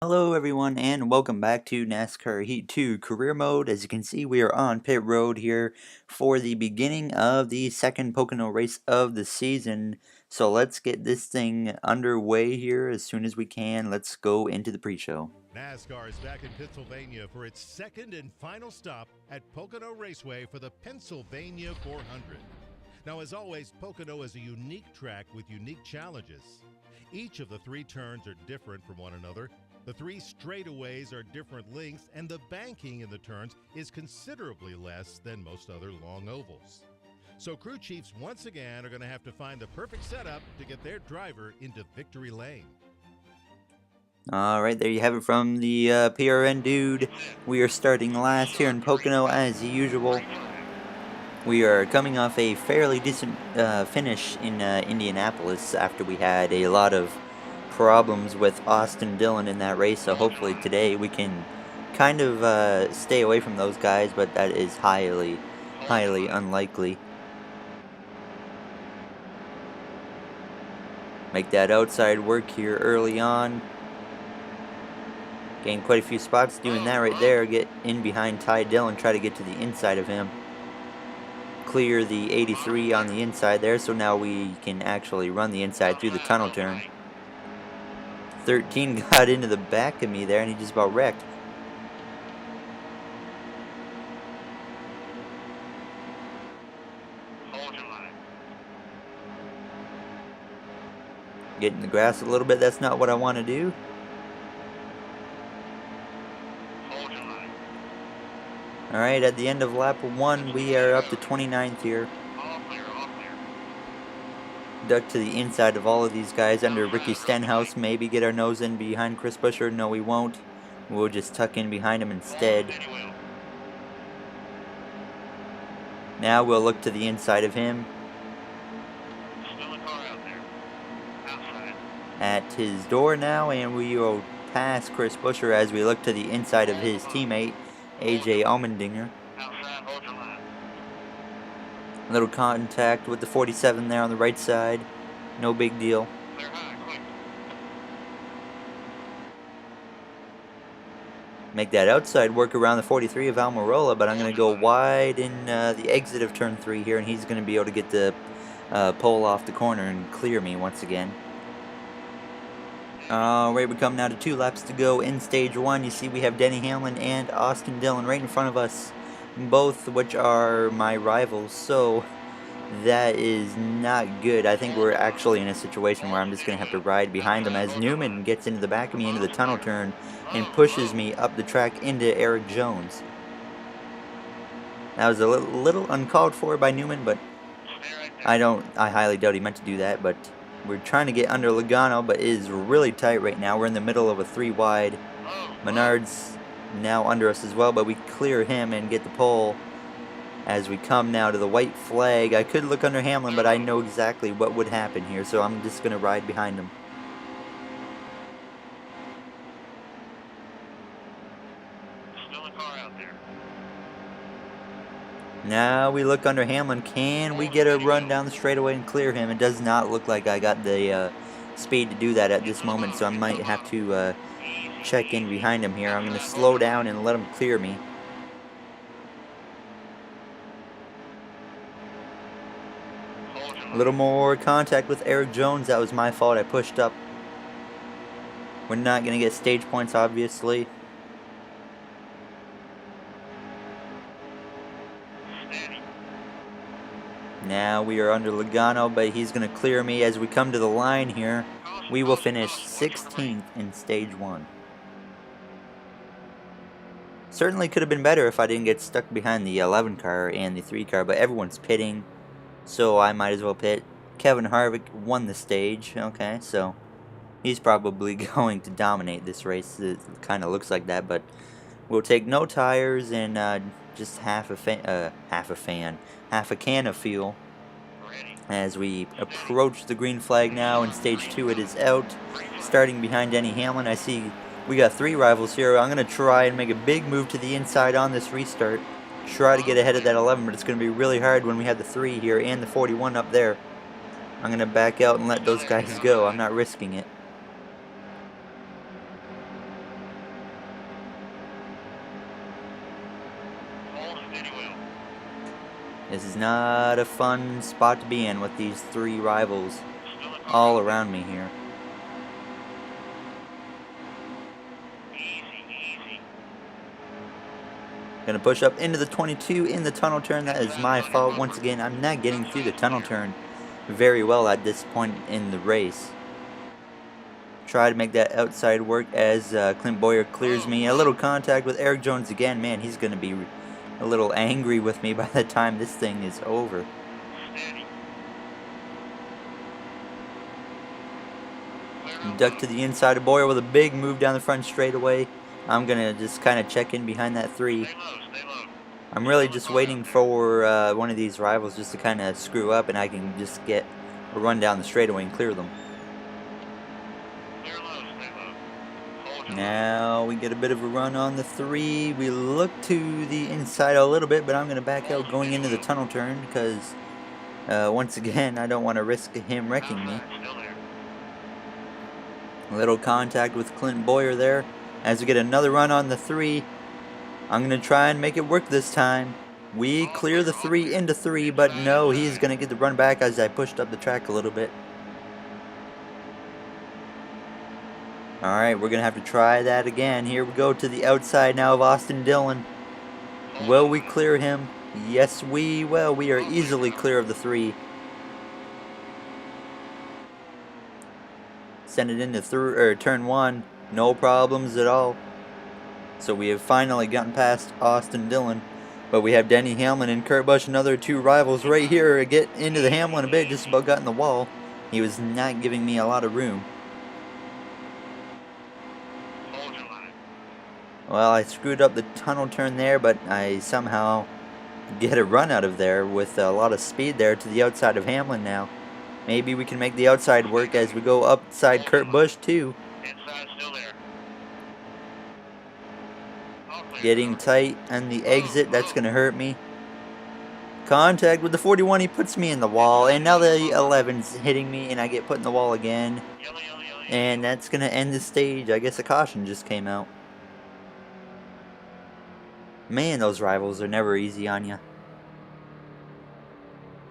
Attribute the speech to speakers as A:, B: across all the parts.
A: Hello everyone and welcome back to NASCAR Heat 2 Career Mode. As you can see, we are on pit road here for the beginning of the second Pocono race of the season. So let's get this thing underway here as soon as we can. Let's go into the pre-show.
B: NASCAR is back in Pennsylvania for its second and final stop at Pocono Raceway for the Pennsylvania 400. Now, as always, Pocono is a unique track with unique challenges. Each of the three turns are different from one another. The three straightaways are different lengths, and the banking in the turns is considerably less than most other long ovals. So crew chiefs once again are going to have to find the perfect setup to get their driver into victory lane.
A: Alright, there you have it from the PRN dude. We are starting last here in Pocono as usual. We are coming off a fairly decent finish in Indianapolis after we had a lot of problems with Austin Dillon in that race, so hopefully today we can kind of stay away from those guys, but that is highly unlikely. Make that outside work here early on. Gain quite a few spots doing that right there. Get in behind Ty Dillon, try to get to the inside of him. Clear the 83 on the inside there, so now we can actually run the inside through the tunnel turn. 13 got into the back of me there and he just about wrecked. Get in the grass a little bit, that's not what I want to do. Alright, at the end of lap 1, we are up to 29th here. Duck to the inside of all of these guys under Ricky Stenhouse. Maybe get our nose in behind Chris Buescher. No, we won't. We'll just tuck in behind him instead. Now we'll look to the inside of him. At his door now, and we will pass Chris Buescher as we look to the inside of his teammate, AJ Allmendinger. A little contact with the 47 there on the right side. No big deal. Make that outside work around the 43 of Almirola, but I'm going to go wide in the exit of turn 3 here, and he's going to be able to get the pole off the corner and clear me once again. Alright, we come now to 2 laps to go in stage 1. You see we have Denny Hamlin and Austin Dillon right in front of us, both which are my rivals, so that is not good. I think we're actually in a situation where I'm just going to have to ride behind them as Newman gets into the back of me into the tunnel turn and pushes me up the track into Eric Jones. That was a little uncalled for by Newman, but I highly doubt he meant to do that, but we're trying to get under Logano, but it is really tight right now. We're in the middle of a 3 wide. Menard's now under us as well, but we clear him and get the pole as we come now to the white flag. I could look under Hamlin, but I know exactly what would happen here, so I'm just going to ride behind him. Now we look under Hamlin. Can we get a run down the straightaway and clear him? It does not look like I got the speed to do that at this moment, so I might have to check in behind him here. I'm going to slow down and let him clear me. A little more contact with Eric Jones. That was my fault. I pushed up. We're not going to get stage points, obviously. Now we are under Logano, but he's going to clear me as we come to the line here. We will finish 16th in stage 1. Certainly could have been better if I didn't get stuck behind the 11 car and the 3 car, but everyone's pitting, so I might as well pit. Kevin Harvick won the stage. Okay, so he's probably going to dominate this race. It kind of looks like that, but we'll take no tires and just half a can of fuel as we approach the green flag now. In stage 2 it is out, starting behind Denny Hamlin. I see we got 3 rivals here. I'm going to try and make a big move to the inside on this restart, try to get ahead of that 11, but it's going to be really hard when we have the 3 here and the 41 up there. I'm going to back out and let those guys go. I'm not risking it. This is not a fun spot to be in with these three rivals all around me here. Gonna push up into the 22 in the tunnel turn. That is my fault. Once again, I'm not getting through the tunnel turn very well at this point in the race. Try to make that outside work as Clint Boyer clears me. A little contact with Eric Jones again. Man, he's gonna be a little angry with me by the time this thing is over. Duck to the inside of Boyer with a big move down the front straightaway. I'm gonna just kind of check in behind that 3. I'm really just waiting for one of these rivals just to kind of screw up and I can just get a run down the straightaway and clear them. Now we get a bit of a run on the 3. We look to the inside a little bit, but I'm going to back out going into the tunnel turn because once again I don't want to risk him wrecking me. A little contact with Clint Boyer there. As we get another run on the 3, I'm going to try and make it work this time. We clear the 3 into 3, but no, he's going to get the run back as I pushed up the track a little bit. Alright, we're going to have to try that again. Here we go to the outside now of Austin Dillon. Will we clear him? Yes, we will. We are easily clear of the 3. Send it into turn 1. No problems at all. So we have finally gotten past Austin Dillon. But we have Denny Hamlin and Kurt Busch, another 2 rivals right here. Get into the Hamlin a bit, just about got in the wall. He was not giving me a lot of room. Well, I screwed up the tunnel turn there, but I somehow get a run out of there with a lot of speed there to the outside of Hamlin now. Maybe we can make the outside work as we go upside Kurt Busch too. Getting tight on the exit, that's going to hurt me. Contact with the 41, he puts me in the wall, and now the 11's hitting me and I get put in the wall again. And that's going to end the stage. I guess a caution just came out. Man, those rivals are never easy on you.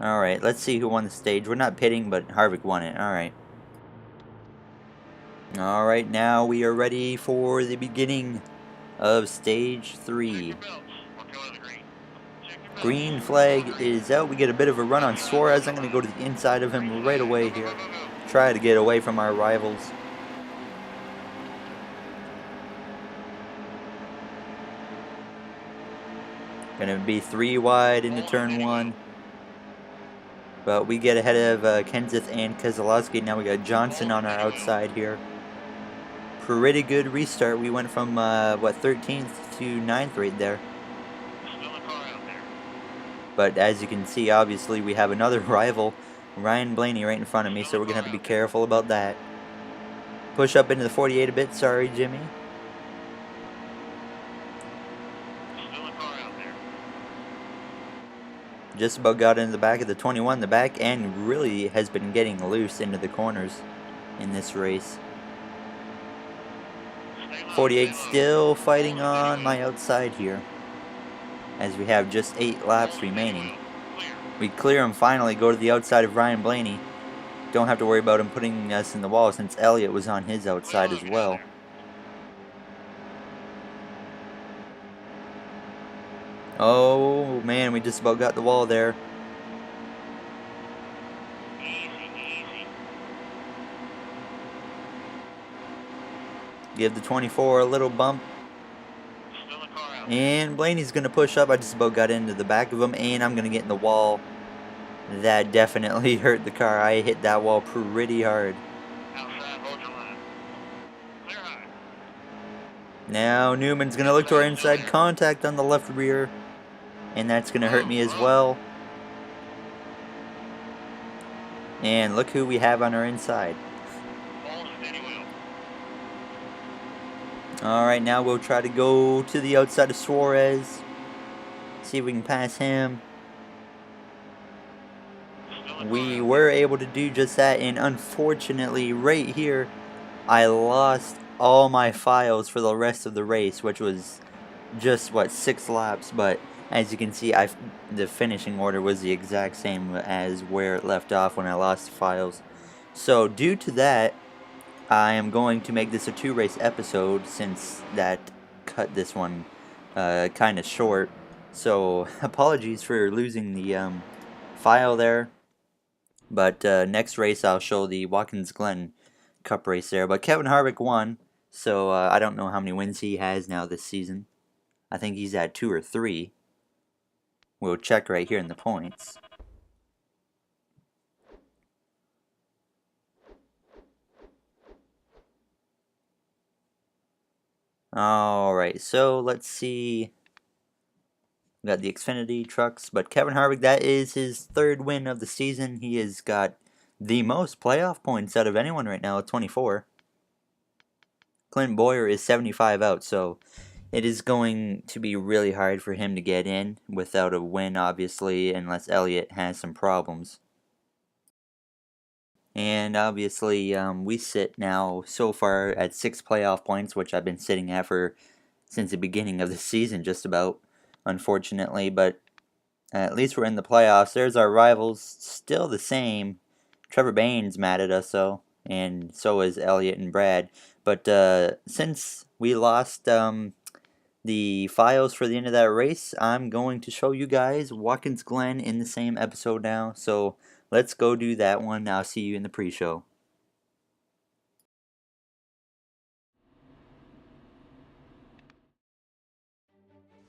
A: Alright, let's see who won the stage. We're not pitting, but Harvick won it. Alright. Alright, now we are ready for the beginning of stage 3. Green flag is out. We get a bit of a run on Suarez. I'm going to go to the inside of him right away here. Try to get away from our rivals. Going to be 3 wide into turn 1. But we get ahead of Kenseth and Keselowski. Now we got Johnson on our outside here. Pretty good restart. We went from, 13th to 9th right there. But as you can see, obviously, we have another rival, Ryan Blaney, right in front of me. So we're going to have to be careful about that. Push up into the 48 a bit. Sorry, Jimmy. Just about got into the back of the 21. The back end really has been getting loose into the corners in this race. 48 still fighting on my outside here, as we have just 8 laps remaining. We clear him finally, go to the outside of Ryan Blaney. Don't have to worry about him putting us in the wall since Elliott was on his outside as well. Oh man, we just about got the wall there. Give the 24 a little bump. And Blaney's going to push up. I just about got into the back of him, and I'm going to get in the wall. That definitely hurt the car. I hit that wall pretty hard. Now Newman's going to look to our inside, contact on the left rear. And that's going to hurt me as well. And look who we have on our inside. Alright, now we'll try to go to the outside of Suarez. See if we can pass him. We were able to do just that, and unfortunately right here I lost all my files for the rest of the race, which was just 6 laps, but As you can see, the finishing order was the exact same as where it left off when I lost the files. So due to that, I am going to make this a 2-race episode since that cut this one kind of short. So apologies for losing the file there. But next race I'll show the Watkins Glen Cup race there. But Kevin Harvick won, so I don't know how many wins he has now this season. I think he's at 2 or 3. We'll check right here in the points. Alright, so let's see. We got the Xfinity trucks, but Kevin Harvick, that is his 3rd win of the season. He has got the most playoff points out of anyone right now at 24. Clint Boyer is 75 out, so it is going to be really hard for him to get in without a win, obviously, unless Elliott has some problems. And obviously, we sit now so far at 6 playoff points, which I've been sitting at for since the beginning of the season, just about, unfortunately. But at least we're in the playoffs. There's our rivals, still the same. Trevor Bayne's mad at us, though, and so is Elliott and Brad. But since we lost the files for the end of that race, I'm going to show you guys Watkins Glen in the same episode now. So let's go do that one. I'll see you in the pre-show.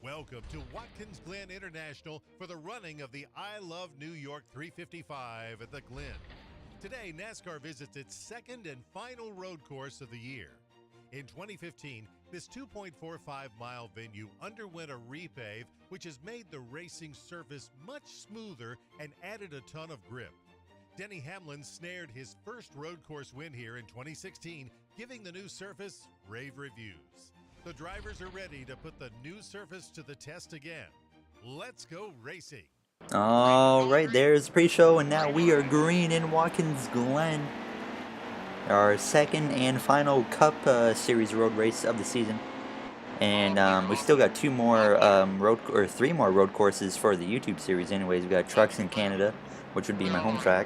B: Welcome to Watkins Glen International for the running of the I Love New York 355 at the Glen. Today, NASCAR visits its 2nd and final road course of the year. In 2015, this 2.45-mile venue underwent a repave, which has made the racing surface much smoother and added a ton of grip. Denny Hamlin snared his first road course win here in 2016, giving the new surface rave reviews. The drivers are ready to put the new surface to the test again. Let's go racing.
A: Alright, there's the pre-show, and now we are green in Watkins Glen. Our 2nd and final Cup Series road race of the season. And we still got 3 more road courses for the YouTube series anyways. We got Trucks in Canada, which would be my home track.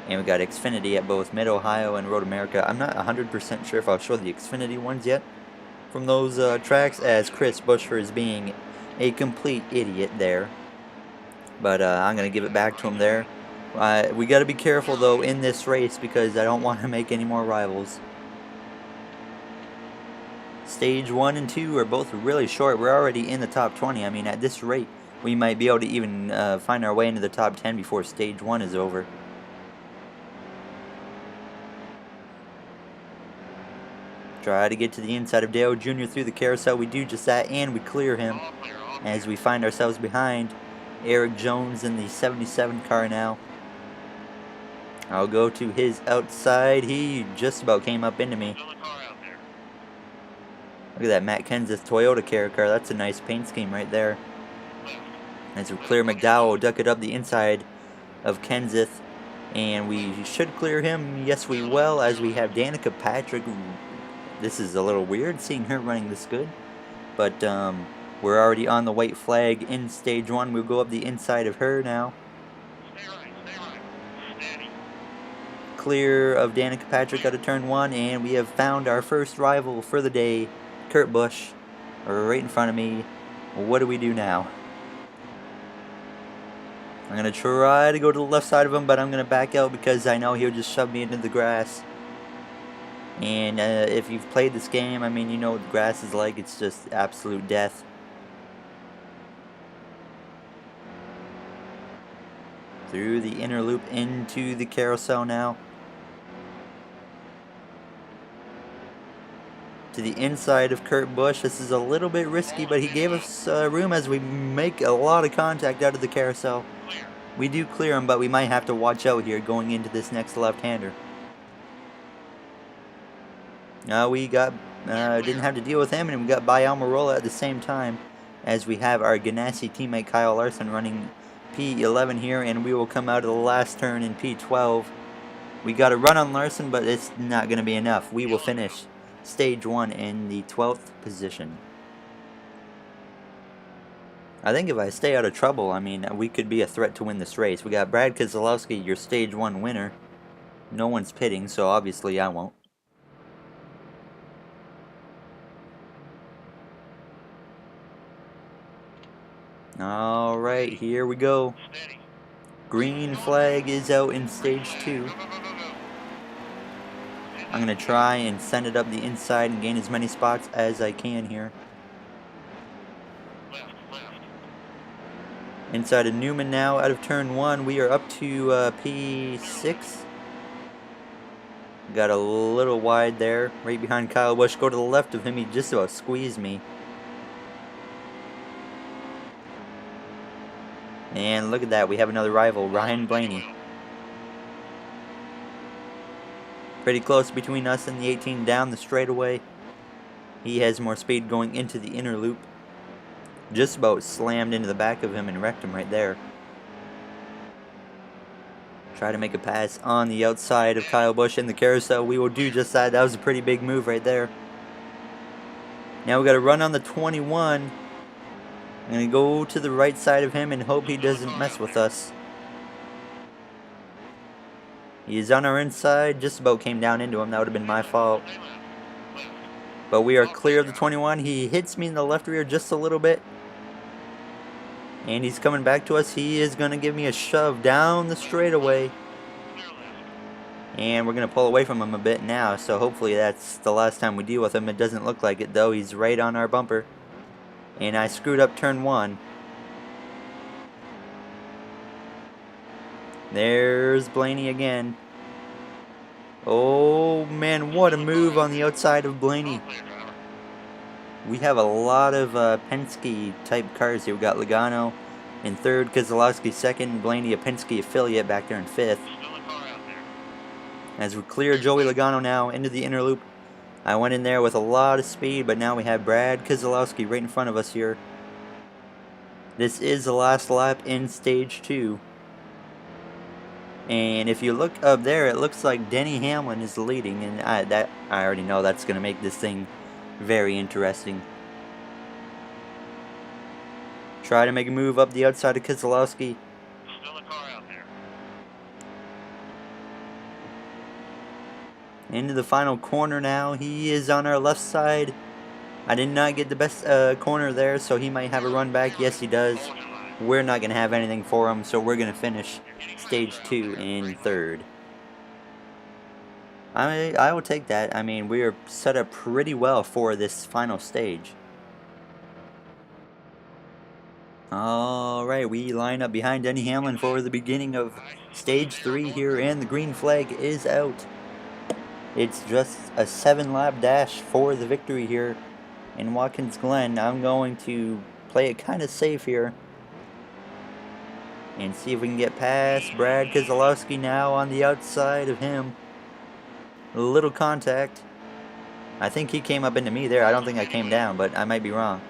A: And we got Xfinity at both Mid-Ohio and Road America. I'm not 100% sure if I'll show the Xfinity ones yet from those tracks, as Chris Buescher is being a complete idiot there. But I'm going to give it back to him there. We got to be careful, though, in this race because I don't want to make any more rivals. Stage 1 and 2 are both really short. We're already in the top 20. I mean, at this rate, we might be able to even find our way into the top 10 before Stage 1 is over. Try to get to the inside of Dale Jr. through the carousel. We do just that, and we clear him as we find ourselves behind Eric Jones in the 77 car now. I'll go to his outside. He just about came up into me. Look at that Matt Kenseth Toyota car. That's a nice paint scheme right there. As we clear McDowell, duck it up the inside of Kenseth. And we should clear him. Yes, we will, as we have Danica Patrick. This is a little weird seeing her running this good. But we're already on the white flag in Stage 1. We'll go up the inside of her now.
C: Stay right, steady.
A: Clear of Danica Patrick out of turn 1, and we have found our first rival for the day, Kurt Busch, right in front of me. What do we do now? I'm going to try to go to the left side of him, but I'm going to back out because I know he'll just shove me into the grass. And if you've played this game, I mean, you know what the grass is like. It's just absolute death. Through the inner loop into the carousel now. To the inside of Kurt Busch. This is a little bit risky, but he gave us room as we make a lot of contact out of the carousel. We do clear him, but we might have to watch out here going into this next left-hander. We got didn't have to deal with him, and we got by Almirola at the same time, as we have our Ganassi teammate Kyle Larson running P11 here, and we will come out of the last turn in P12. We got a run on Larson, but it's not going to be enough. We will finish Stage 1 in the 12th position. I think if I stay out of trouble, I mean, we could be a threat to win this race. We got Brad Keselowski, your stage 1 winner. No one's pitting, so obviously I won't. Alright, here we go.
C: Steady.
A: Green flag is out in stage 2.
C: Go, go, go, go, go.
A: I'm going to try and send it up the inside and gain as many spots as I can here.
C: Left, left.
A: Inside of Newman now, out of turn 1, we are up to P6. Got a little wide there, right behind Kyle Busch. Go to the left of him, he just about squeezed me. And look at that, we have another rival, Ryan Blaney. Pretty close between us and the 18 down the straightaway. He has more speed going into the inner loop. Just about slammed into the back of him and wrecked him right there. Try to make a pass on the outside of Kyle Busch in the carousel. We will do just that. That was a pretty big move right there. Now we got to run on the 21. I'm going to go to the right side of him and hope he doesn't mess with us. He is on our inside. Just about came down into him. That would have been my fault. But we are clear of the 21. He hits me in the left rear just a little bit. And he's coming back to us. He is going to give me a shove down the straightaway. And we're going to pull away from him a bit now. So hopefully that's the last time we deal with him. It doesn't look like it though. He's right on our bumper. And I screwed up turn 1. There's Blaney again. Oh man, what a move on the outside of Blaney. We have a lot of Penske type cars here. We got Logano in 3rd, Keselowski 2nd, Blaney a Penske affiliate back there in 5th. As we clear Joey Logano now into the inner loop. I went in there with a lot of speed, but now we have Brad Keselowski right in front of us here. This is the last lap in stage 2. And if you look up there, it looks like Denny Hamlin is leading, and I already know that's going to make this thing very interesting. Try to make a move up the outside of Keselowski.
C: Still a car out there.
A: Into the final corner now. He is on our left side. I did not get the best corner there, so he might have a run back. Yes, he does. We're not going to have anything for him, so we're going to finish stage 2 in 3rd. I will take that. I mean, we are set up pretty well for this final stage. Alright, we line up behind Denny Hamlin for the beginning of stage 3 here, and the green flag is out. It's just a 7-lap dash for the victory here in Watkins Glen. I'm going to play it kind of safe here and see if we can get past Brad Keselowski now on the outside of him. A little contact. I think he came up into me there. I don't think I came down, but I might be wrong.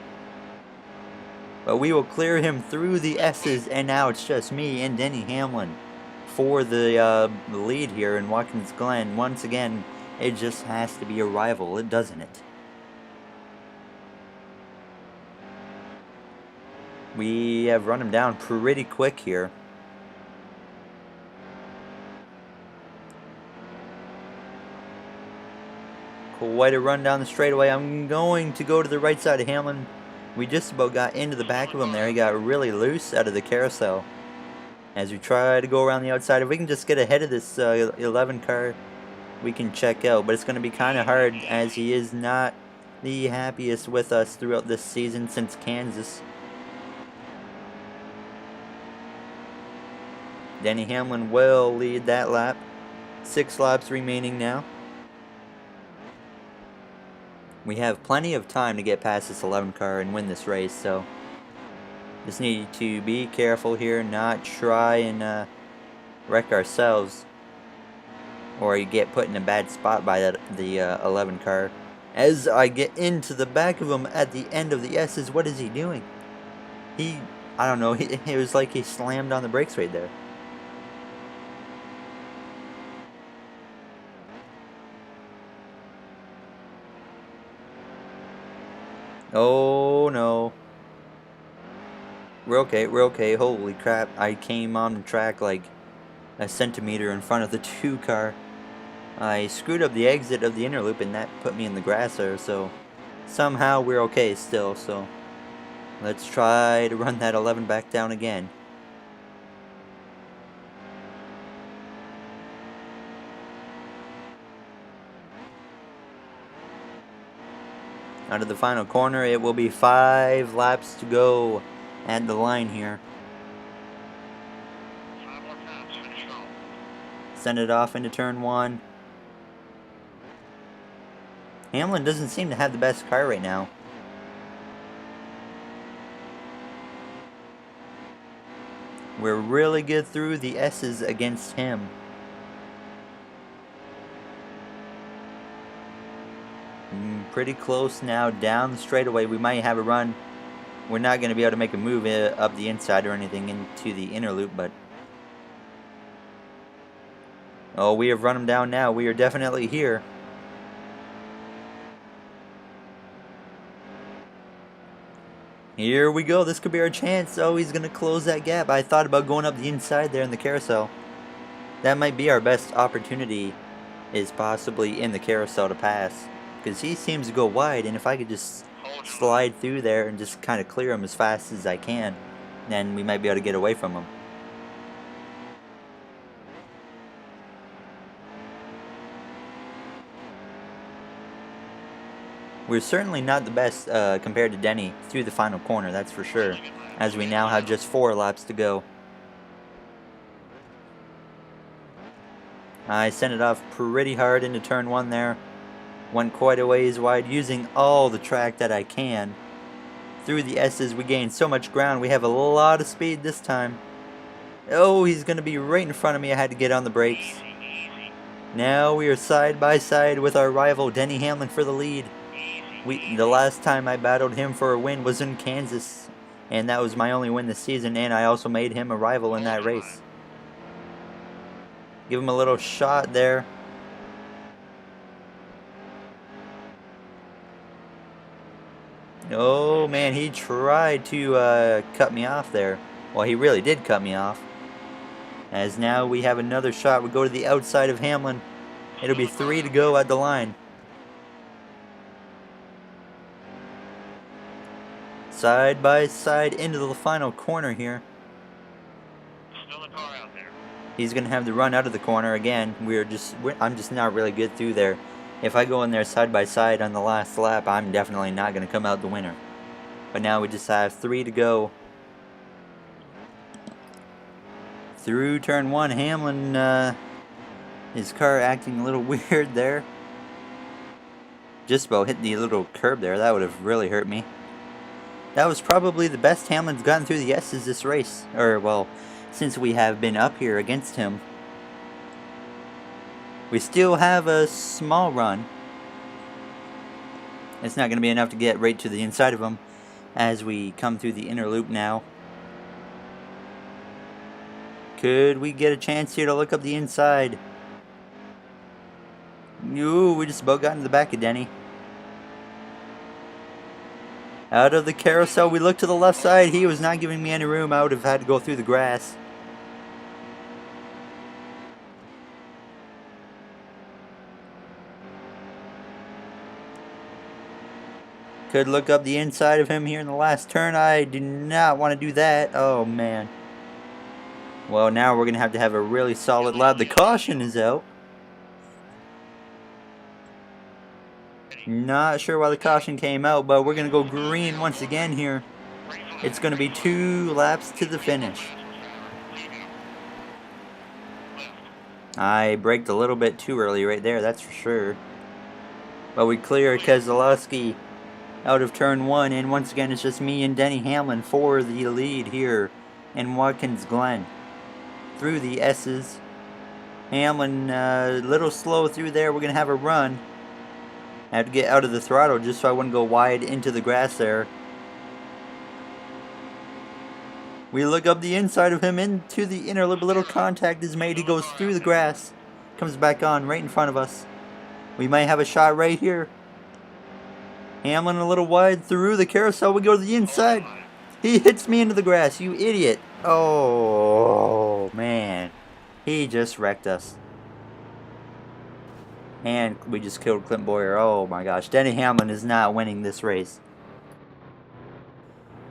A: But we will clear him through the S's, and now it's just me and Denny Hamlin for the lead here in Watkins Glen. Once again, it just has to be a rival, doesn't it? We have run him down pretty quick here. Quite a run down the straightaway. I'm going to go to the right side of Hamlin. We just about got into the back of him there. He got really loose out of the carousel. As we try to go around the outside, if we can just get ahead of this 11 car, we can check out. But it's going to be kind of hard as he is not the happiest with us throughout this season since Kansas. Denny Hamlin will lead that lap. 6 laps remaining now. We have plenty of time to get past this 11 car and win this race, so just need to be careful here, not try and wreck ourselves, or you get put in a bad spot by the 11 car. As I get into the back of him at the end of the S's, what is he doing? I don't know, it was like he slammed on the brakes right there. Oh no. We're okay, we're okay. Holy crap, I came on the track like a centimeter in front of the 2 car. I screwed up the exit of the inner loop and that put me in the grass there, so somehow we're okay still, so let's try to run that 11 back down again. Out of the final corner, it will be 5 laps to go at the line here.
C: 5 more times, finish off.
A: Send it off into turn 1. Hamlin doesn't seem to have the best car right now. We're really good through the S's against him. Pretty close now down the straightaway. We might have a run. We're not going to be able to make a move up the inside or anything into the inner loop, but oh, we have run him down now. We are definitely here. Here we go. This could be our chance. Oh, he's going to close that gap. I thought about going up the inside there in the carousel. That might be our best opportunity, is possibly in the carousel to pass. Because he seems to go wide, and if I could just slide through there and just kind of clear him as fast as I can, then we might be able to get away from him. We're certainly not the best compared to Denny through the final corner, that's for sure, as we now have just 4 laps to go. I sent it off pretty hard into turn 1 there. Went quite a ways wide, using all the track that I can. Through the S's, we gained so much ground. We have a lot of speed this time. Oh, he's going to be right in front of me. I had to get on the brakes. Now we are side by side with our rival, Denny Hamlin, for the lead. The last time I battled him for a win was in Kansas, and that was my only win this season, and I also made him a rival in that race. Give him a little shot there. Oh man, he tried to cut me off there. Well, he really did cut me off. As now we have another shot. We go to the outside of Hamlin. It'll be 3 to go at the line. Side by side into the final corner here.
C: Still a car out there.
A: He's gonna have to run out of the corner again. I'm just not really good through there. If I go in there side by side on the last lap, I'm definitely not gonna come out the winner. But now we just have 3 to go. Through turn 1, Hamlin, his car acting a little weird there. Just about hit the little curb there. That would have really hurt me. That was probably the best Hamlin's gotten through the S's this race. Or, well, since we have been up here against him. We still have a small run. It's not going to be enough to get right to the inside of him as we come through the inner loop now. Could we get a chance here to look up the inside? Ooh, we just about got into the back of Denny. Out of the carousel, we look to the left side. He was not giving me any room. I would have had to go through the grass. Could look up the inside of him here in the last turn. I do not want to do that. Oh, man. Well, now we're going to have a really solid lap. The caution is out. Not sure why the caution came out, but we're going to go green once again here. It's going to be 2 laps to the finish. I braked a little bit too early right there, that's for sure. But we clear Keselowski out of turn 1, and once again it's just me and Denny Hamlin for the lead here in Watkins Glen. Through the S's. Hamlin a little slow through there. We're going to have a run. I have to get out of the throttle just so I wouldn't go wide into the grass there. We look up the inside of him into the inner loop. A little contact is made. He goes through the grass. Comes back on right in front of us. We might have a shot right here. Hamlin a little wide through the carousel. We go to the inside. He hits me into the grass, you idiot. Oh, man. He just wrecked us. And we just killed Clint Boyer. Oh my gosh. Denny Hamlin is not winning this race.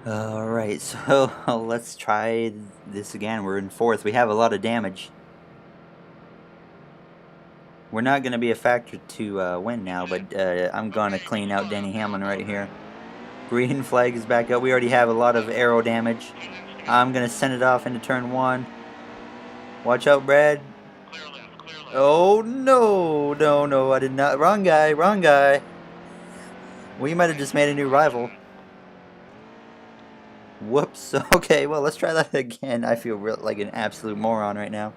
A: Alright, so let's try this again. We're in 4th. We have a lot of damage. We're not going to be a factor to win now, but I'm going to clean out Denny Hamlin right here. Green flag is back up. We already have a lot of aero damage. I'm going to send it off into turn 1. Watch out, Brad. Oh, no. No, no, I did not. Wrong guy, wrong guy. We might have just made a new rival. Whoops. Okay, well, let's try that again. I feel like an absolute moron right now.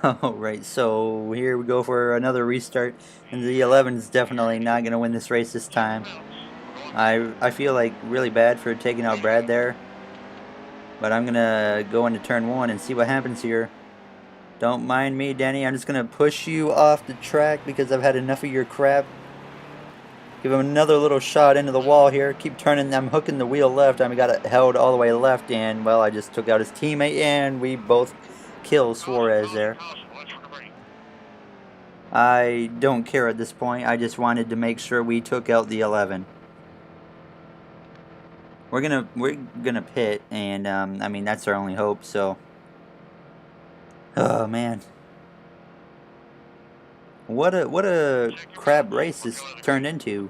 A: Alright, so here we go for another restart. And the 11 is definitely not going to win this race this time. I feel like really bad for taking out Brad there. But I'm going to go into turn 1 and see what happens here. Don't mind me, Danny. I'm just going to push you off the track because I've had enough of your crap. Give him another little shot into the wall here. Keep turning. I'm hooking the wheel left. I got it held all the way left. And, well, I just took out his teammate. And we both kill Suarez there. I don't care at this point. I just wanted to make sure we took out the 11. We're gonna pit, and I mean that's our only hope. So, oh man, what a crap race this turned into.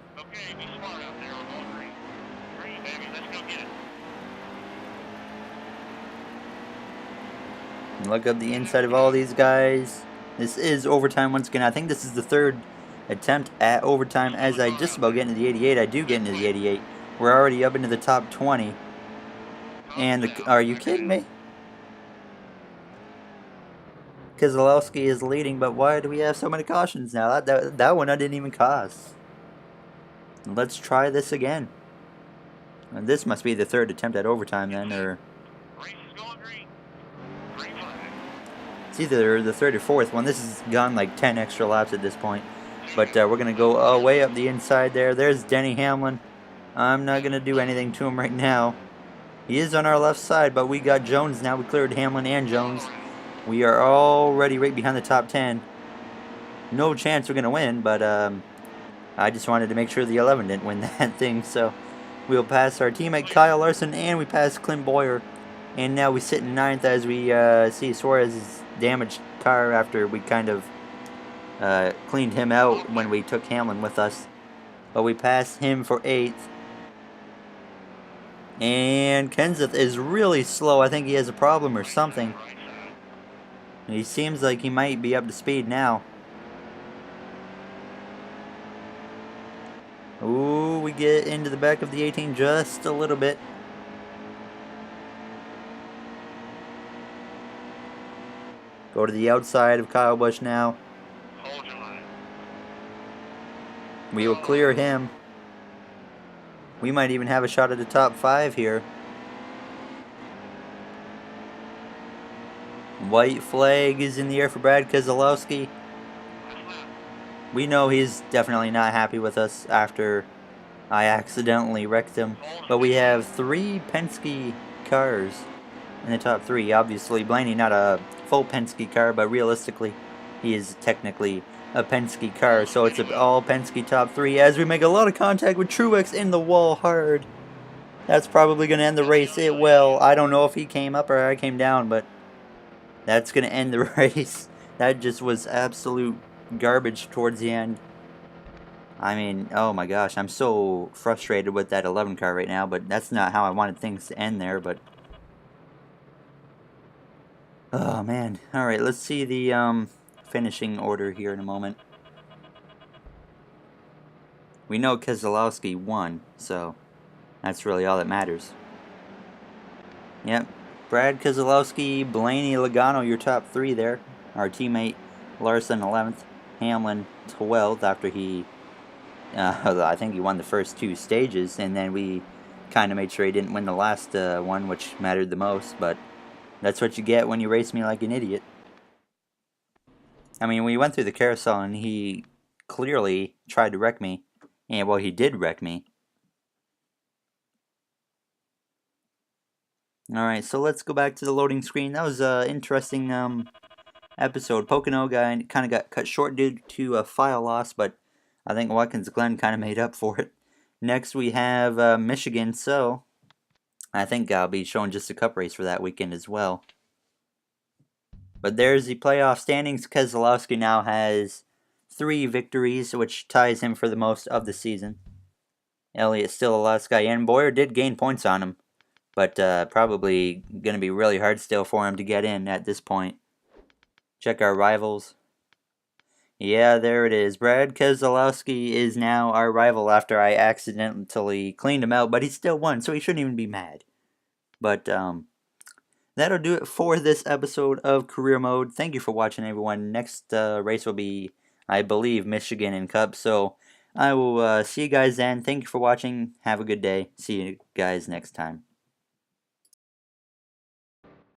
A: Look up the inside of all these guys. This is overtime once again. I think this is the 3rd attempt at overtime. As I just about get into the 88, I do get into the 88. We're already up into the top 20. And are you kidding me? Keselowski is leading, but why do we have so many cautions now? That one I didn't even cause. Let's try this again. And this must be the 3rd attempt at overtime then, or it's either the 3rd or 4th one. This has gone like 10 extra laps at this point. But we're going to go way up the inside there. There's Denny Hamlin. I'm not going to do anything to him right now. He is on our left side, but we got Jones now. We cleared Hamlin and Jones. We are already right behind the top 10. No chance we're going to win, but I just wanted to make sure the 11 didn't win that thing. So we'll pass our teammate Kyle Larson, and we pass Clint Boyer. And now we sit in 9th as we see Suarez's damaged car after we kind of cleaned him out when we took Hamlin with us. But we passed him for 8th. And Kenseth is really slow. I think he has a problem or something. He seems like he might be up to speed now. Ooh, we get into the back of the 18 just a little bit. Go to the outside of Kyle Busch now. We will clear him. We might even have a shot at the top 5 here. White flag is in the air for Brad Keselowski. We know he's definitely not happy with us after I accidentally wrecked him. But we have 3 Penske cars in the top 3. Obviously, Blaney not a full Penske car, but realistically, he is technically a Penske car. So it's all Penske top 3 as we make a lot of contact with Truex in the wall hard. That's probably going to end the race. It will. I don't know if he came up or I came down, but that's going to end the race. That just was absolute garbage towards the end. I mean, oh my gosh, I'm so frustrated with that 11 car right now, but that's not how I wanted things to end there, but oh man. Alright, let's see the finishing order here in a moment. We know Keselowski won, so that's really all that matters. Yep, Brad Keselowski, Blaney, Logano, your top 3 there. Our teammate Larson 11th, Hamlin 12th after he, I think he won the first 2 stages, and then we kind of made sure he didn't win the last one, which mattered the most, but that's what you get when you race me like an idiot. I mean, we went through the carousel and he clearly tried to wreck me. And, well, he did wreck me. Alright, so let's go back to the loading screen. That was an interesting episode. Pocono guy kind of got cut short due to a file loss, but I think Watkins Glen kind of made up for it. Next we have Michigan, so I think I'll be showing just a cup race for that weekend as well. But there's the playoff standings. Keselowski now has 3 victories, which ties him for the most of the season. Elliott's still the last guy in. Boyer did gain points on him, but probably going to be really hard still for him to get in at this point. Check our rivals. Yeah, there it is. Brad Keselowski is now our rival after I accidentally cleaned him out, but he still won, so he shouldn't even be mad. But that'll do it for this episode of Career Mode. Thank you for watching, everyone. Next race will be, I believe, Michigan and Cup. So I will see you guys then. Thank you for watching. Have a good day. See you guys next time.